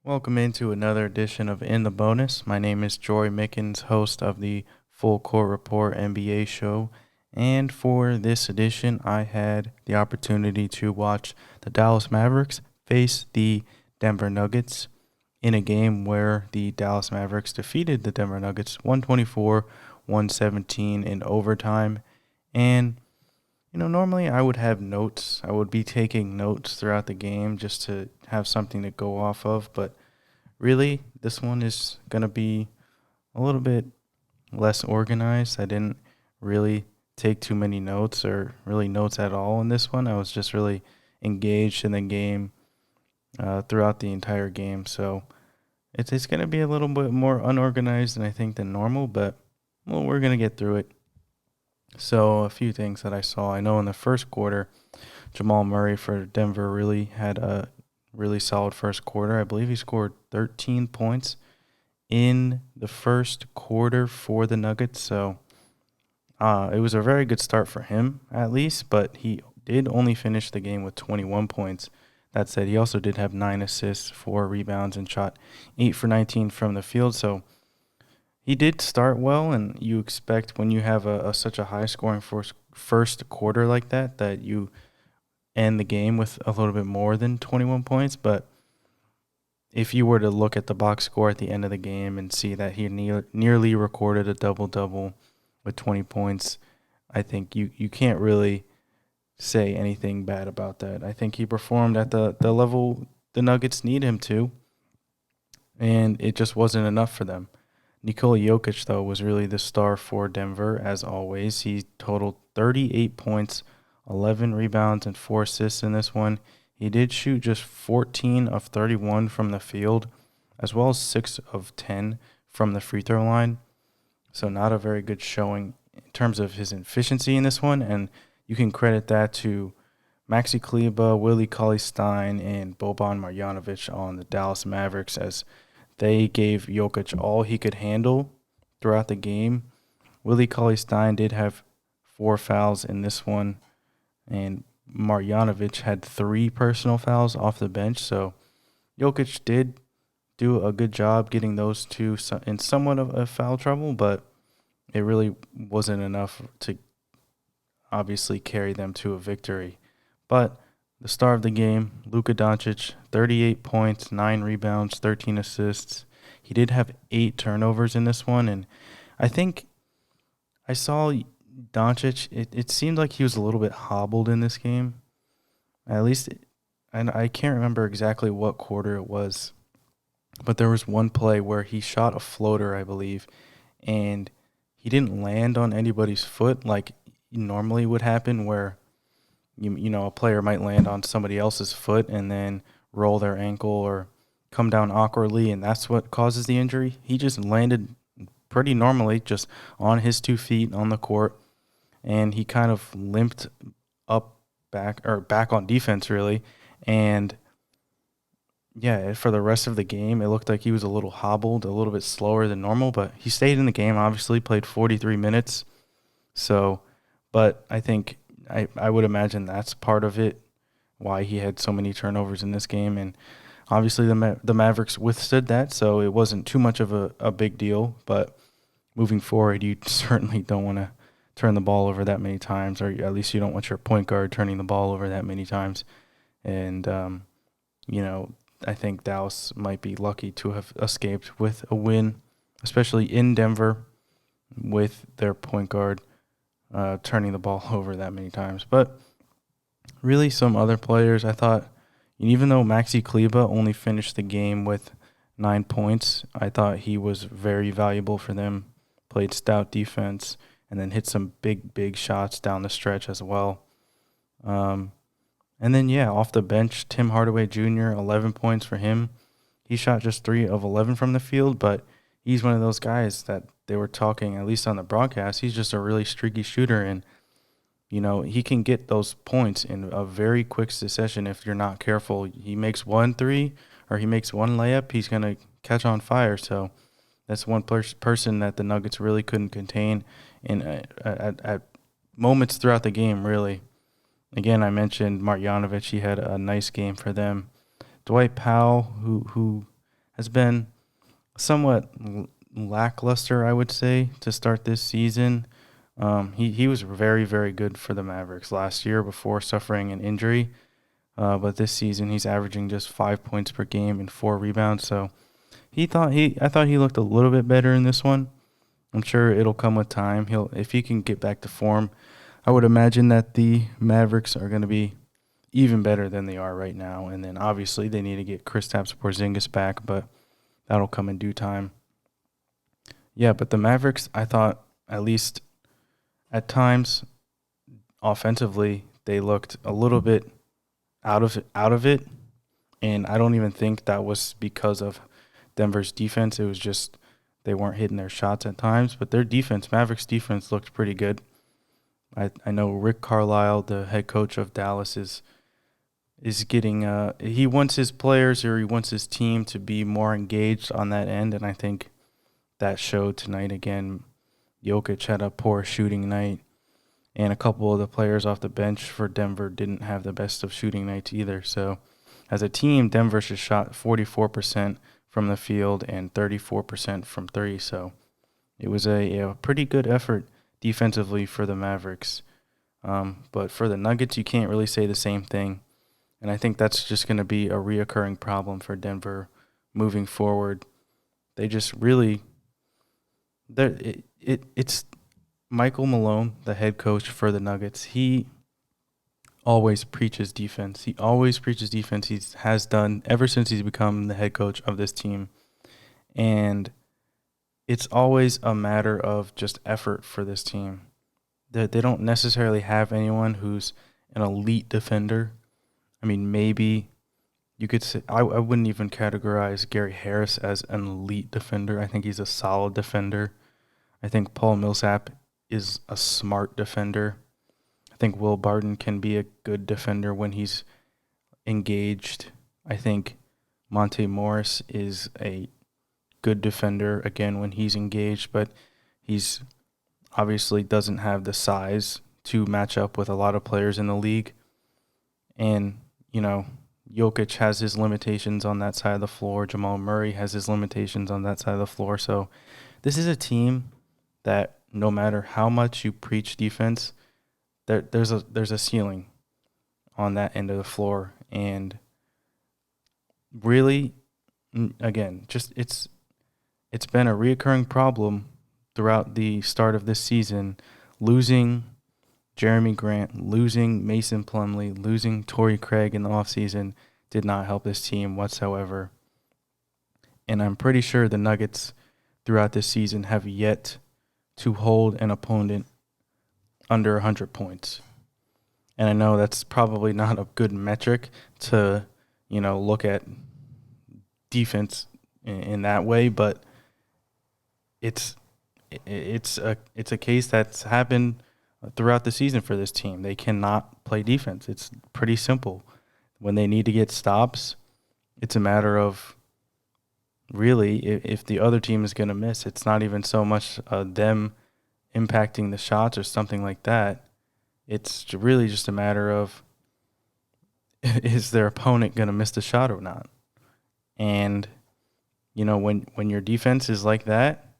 Welcome into another edition of In the Bonus. My name is Jorie Mickens, host of the Full Court Report NBA show. And for this edition, I had the opportunity to watch the Dallas Mavericks face the Denver Nuggets in a game where the Dallas Mavericks defeated the Denver Nuggets 124-117 in overtime. And normally I would have notes. I would be taking notes throughout the game just to have something to go off of, but really, this one is going to be a little bit less organized. I didn't really take too many notes or really notes at all in this one. I was just really engaged in the game throughout the entire game. So it's going to be a little bit more unorganized than I think than normal, but well, we're going to get through it. So a few things that I saw. I know in the first quarter, Jamal Murray for Denver really had a really solid first quarter. I believe he scored 13 points in the first quarter for the Nuggets. So it was a very good start for him, at least, but he did only finish the game with 21 points. That said, he also did have 9 assists, 4 rebounds, and shot 8 for 19 from the field. So he did start well, and you expect when you have such a high-scoring first quarter like that you end the game with a little bit more than 21 points. But if you were to look at the box score at the end of the game and see that he nearly recorded a double-double with 20 points, I think you can't really say anything bad about that. I think he performed at the level the Nuggets need him to, and it just wasn't enough for them. Nikola Jokic, though, was really the star for Denver, as always. He totaled 38 points, 11 rebounds, and 4 assists in this one. He did shoot just 14 of 31 from the field, as well as 6 of 10 from the free throw line. So not a very good showing in terms of his efficiency in this one, and you can credit that to Maxi Kleber, Willie Cauley-Stein, and Boban Marjanovic on the Dallas Mavericks, as they gave Jokic all he could handle throughout the game. Willie Cauley-Stein did have 4 fouls in this one, and Marjanovic had 3 personal fouls off the bench. So Jokic did do a good job getting those two in somewhat of foul trouble, but it really wasn't enough to obviously carry them to a victory. But the star of the game, Luka Doncic, 38 points, 9 rebounds, 13 assists. He did have 8 turnovers in this one, and I think I saw Doncic, it seemed like he was a little bit hobbled in this game. At least, and I can't remember exactly what quarter it was, but there was one play where he shot a floater, I believe, and he didn't land on anybody's foot like normally would happen, where a player might land on somebody else's foot and then roll their ankle or come down awkwardly, and that's what causes the injury. He just landed pretty normally, just on his 2 feet on the court, and he kind of limped back on defense, really. And yeah, for the rest of the game, it looked like he was a little hobbled, a little bit slower than normal, but he stayed in the game, obviously, played 43 minutes. So, but I think I would imagine that's part of it, why he had so many turnovers in this game. And obviously the Mavericks withstood that, so it wasn't too much of a big deal. But moving forward, you certainly don't want to turn the ball over that many times, or at least you don't want your point guard turning the ball over that many times. And, I think Dallas might be lucky to have escaped with a win, especially in Denver with their point guard turning the ball over that many times. But really some other players, I thought, even though Maxi Kleber only finished the game with 9 points, I thought he was very valuable for them, played stout defense, and then hit some big shots down the stretch as well. And then, off the bench, Tim Hardaway Jr., 11 points for him. He shot just 3 of 11 from the field, but he's one of those guys that they were talking, at least on the broadcast, he's just a really streaky shooter, and he can get those points in a very quick succession if you're not careful. He makes 1 3 or he makes 1 layup, he's going to catch on fire. So that's one person that the Nuggets really couldn't contain at moments throughout the game, really. Again, I mentioned Marjanovic. He had a nice game for them. Dwight Powell, who has been somewhat lackluster, I would say, to start this season. He was very, very good for the Mavericks last year before suffering an injury. But this season he's averaging just 5 points per game and 4 rebounds. So I thought he looked a little bit better in this one. I'm sure it'll come with time. If he can get back to form, I would imagine that the Mavericks are going to be even better than they are right now. And then obviously they need to get Kristaps Porzingis back, but that'll come in due time. Yeah, but the Mavericks, I thought, at least at times, offensively, they looked a little bit out of it, and I don't even think that was because of Denver's defense. It was just they weren't hitting their shots at times, but their defense, Mavericks defense, looked pretty good. I know Rick Carlisle, the head coach of Dallas, is getting he wants his players or he wants his team to be more engaged on that end, and I think that showed tonight again. Jokic had a poor shooting night, and a couple of the players off the bench for Denver didn't have the best of shooting nights either. So as a team, Denver just shot 44% from the field and 34% from three. So it was a pretty good effort defensively for the Mavericks. But for the Nuggets, you can't really say the same thing. And I think that's just going to be a reoccurring problem for Denver moving forward. They just really it's Michael Malone, the head coach for the Nuggets. He always preaches defense. He always preaches defense. He has done ever since he's become the head coach of this team. And it's always a matter of just effort for this team. They don't necessarily have anyone who's an elite defender. I mean, maybe you could say I wouldn't even categorize Gary Harris as an elite defender. I think he's a solid defender. I think Paul Millsap is a smart defender. I think Will Barton can be a good defender when he's engaged. I think Monte Morris is a good defender, again, when he's engaged, but he's obviously doesn't have the size to match up with a lot of players in the league. And, Jokic has his limitations on that side of the floor. Jamal Murray has his limitations on that side of the floor. So this is a team that no matter how much you preach defense, there's a ceiling on that end of the floor. And really, again, just it's been a reoccurring problem throughout the start of this season. Losing Jeremy Grant, losing Mason Plumlee, losing Torrey Craig in the offseason did not help this team whatsoever. And I'm pretty sure the Nuggets throughout this season have yet to hold an opponent under 100 points. And I know that's probably not a good metric to, look at defense in that way, but it's a case that's happened throughout the season for this team. They cannot play defense. It's pretty simple. When they need to get stops, it's a matter of really if the other team is going to miss. It's not even so much them impacting the shots or something like that. It's really just a matter of is their opponent going to miss the shot or not? And, when your defense is like that,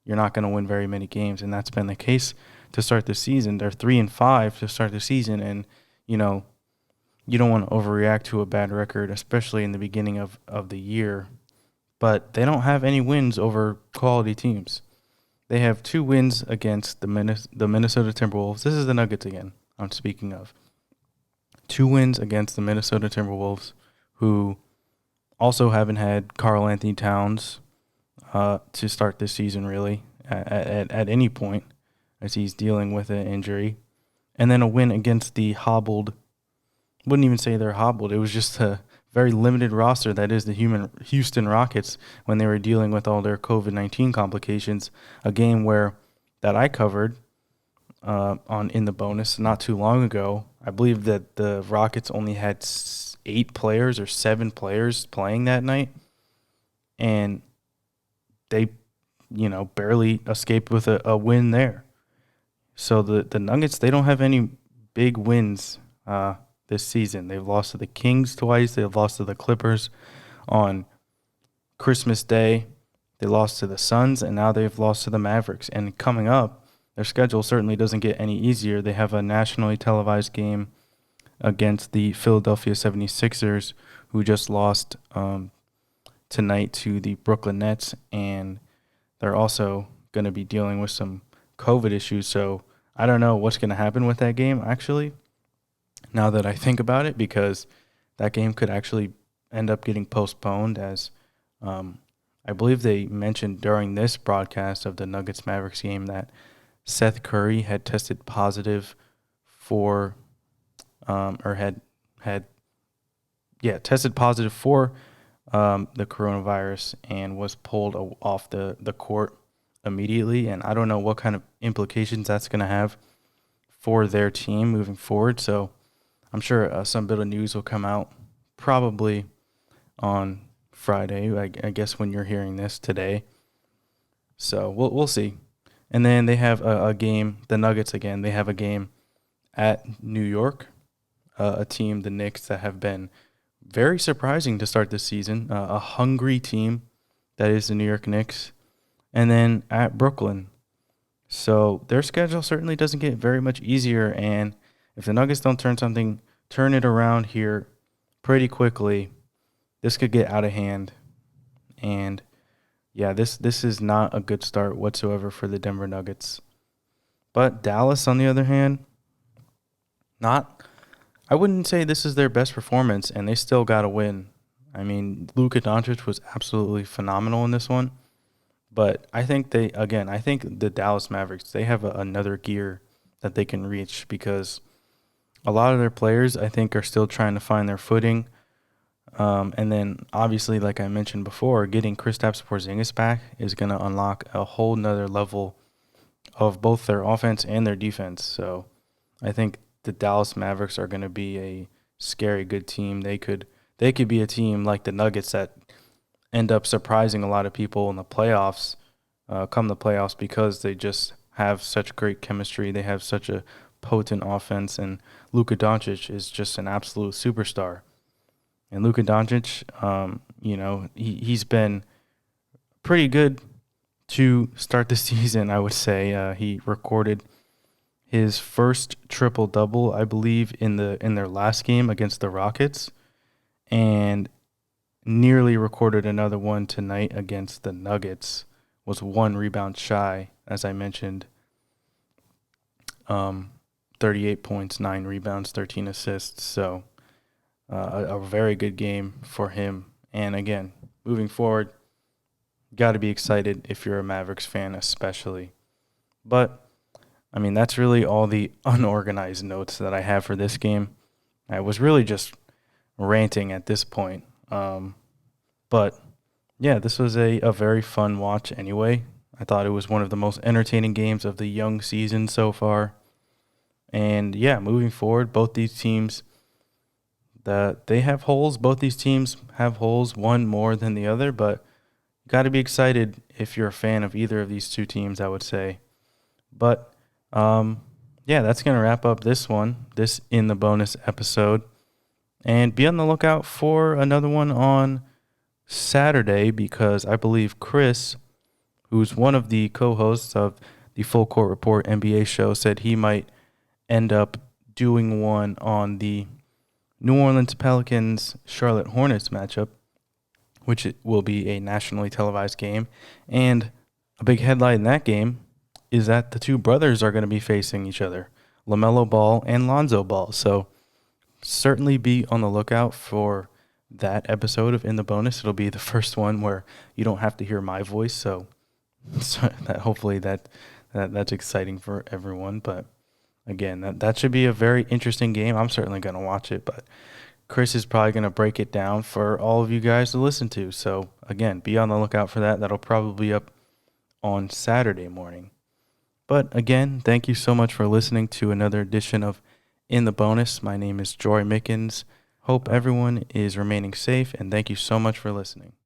you're not going to win very many games. And that's been the case to start the season. They're 3-5 to start the season. And, you don't want to overreact to a bad record, especially in the beginning of the year. But they don't have any wins over quality teams. They have 2 wins against the Minnesota Timberwolves. This is the Nuggets again I'm speaking of. 2 wins against the Minnesota Timberwolves, who also haven't had Karl Anthony Towns to start this season, really, at any point, as he's dealing with an injury. And then a win against the wouldn't even say they're hobbled. It was just a very limited roster that is the Houston Rockets when they were dealing with all their COVID-19 complications. A game that I covered in the bonus not too long ago. I believe that the Rockets only had 8 players or 7 players playing that night, and they, barely escaped with a win there. So the Nuggets, they don't have any big wins this season. They've lost to the Kings twice. They've lost to the Clippers on Christmas Day, they lost to the Suns, and now they've lost to the Mavericks. And coming up, their schedule certainly doesn't get any easier. They have a nationally televised game against the Philadelphia 76ers, who just lost tonight to the Brooklyn Nets, and they're also going to be dealing with some COVID issues. So I don't know what's going to happen with that game, actually, now that I think about it, because that game could actually end up getting postponed, as I believe they mentioned during this broadcast of the Nuggets Mavericks game that Seth Curry had tested positive for tested positive for the coronavirus and was pulled off the court immediately. And I don't know what kind of implications that's going to have for their team moving forward. So I'm sure some bit of news will come out probably on Friday, I guess, when you're hearing this today. So we'll see. And then they have a game, the Nuggets again, they have a game at New York, a team, the Knicks, that have been very surprising to start this season, a hungry team that is the New York Knicks, and then at Brooklyn. So their schedule certainly doesn't get very much easier, and if the Nuggets don't turn it around here pretty quickly, this could get out of hand. And yeah, this is not a good start whatsoever for the Denver Nuggets. But Dallas, on the other hand, I wouldn't say this is their best performance, and they still got to win. I mean, Luka Doncic was absolutely phenomenal in this one. But I think the Dallas Mavericks, they have another gear that they can reach, because a lot of their players, I think, are still trying to find their footing. And then, obviously, like I mentioned before, getting Kristaps Porzingis back is going to unlock a whole nother level of both their offense and their defense. So I think the Dallas Mavericks are going to be a scary good team. They could be a team like the Nuggets that end up surprising a lot of people in the playoffs, come the playoffs, because they just have such great chemistry. They have such a potent offense, and Luka Doncic is just an absolute superstar. And Luka Doncic, he's been pretty good to start the season, I would say. He recorded his first triple-double, I believe, in their last game against the Rockets, and nearly recorded another one tonight against the Nuggets. Was one rebound shy, as I mentioned. 38 points, 9 rebounds, 13 assists. So a very good game for him. And again, moving forward, got to be excited if you're a Mavericks fan, especially. But I mean, that's really all the unorganized notes that I have for this game. I was really just ranting at this point. But yeah, this was a very fun watch anyway. I thought it was one of the most entertaining games of the young season so far. And yeah, moving forward, both these teams, they have holes. Both these teams have holes, one more than the other, but you got to be excited if you're a fan of either of these two teams, I would say. But yeah, that's going to wrap up this In the Bonus episode. And be on the lookout for another one on Saturday, because I believe Chris, who's one of the co-hosts of the Full Court Report NBA show, said he might end up doing one on the New Orleans Pelicans Charlotte Hornets matchup, which will be a nationally televised game. And a big headline in that game is that the two brothers are going to be facing each other, LaMelo Ball and Lonzo Ball. So certainly be on the lookout for that episode of In the Bonus. It'll be the first one where you don't have to hear my voice. So that hopefully that's exciting for everyone. But again, that should be a very interesting game. I'm certainly going to watch it, but Chris is probably going to break it down for all of you guys to listen to. So again, be on the lookout for that. That'll probably be up on Saturday morning. But again, thank you so much for listening to another edition of In the Bonus. My name is Jorie Mickens. Hope everyone is remaining safe, and thank you so much for listening.